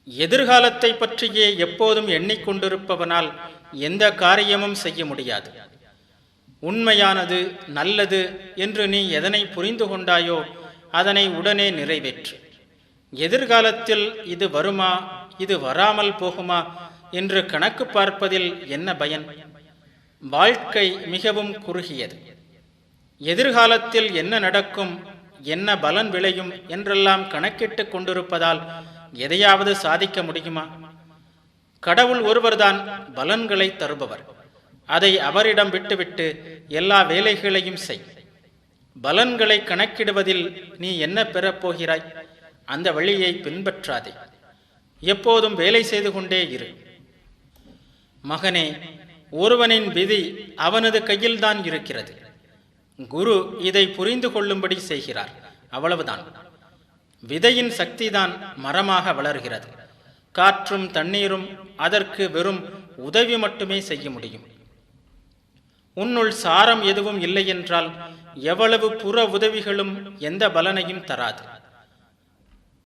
எதிர்காலத்தை பற்றியே எப்போதும் எண்ணிக்கொண்டிருப்பவனால் எந்த காரியமும் செய்ய முடியாது. உண்மையானது, நல்லது என்று நீ எதனை புரிந்து கொண்டாயோ அதனை உடனே நிறைவேற்று. எதிர்காலத்தில் இது வருமா, இது வராமல் போகுமா என்று கணக்கு பார்ப்பதில் என்ன பயன்? வாழ்க்கை மிகவும் குறுகியது. எதிர்காலத்தில் என்ன நடக்கும், என்ன பலன் விளையும் என்றெல்லாம் கணக்கிட்டு கொண்டிருப்பதால் எதையாவது சாதிக்க முடியுமா? கடவுள் ஒருவர்தான் பலன்களை தருபவர். அதை அவரிடம் விட்டுவிட்டு எல்லா வேலைகளையும் செய். பலன்களை கணக்கிடுவதில் நீ என்ன பெறப்போகிறாய்? அந்த வழியை பின்பற்றாதே. எப்போதும் வேலை செய்து கொண்டே இரு. மகனே, ஒருவனின் விதி அவனது கையில்தான் இருக்கிறது. குரு இதை புரிந்து கொள்ளும்படி செய்கிறார், அவ்வளவுதான். விதையின் சக்திதான் மரமாக வளர்கிறது. காற்றும் தண்ணீரும் அதற்கு வெறும் உதவி மட்டுமே செய்ய முடியும். உன்னுள் சாரம் எதுவும் இல்லை என்றால் எவ்வளவு புற உதவிகளும் எந்த பலனையும் தராது.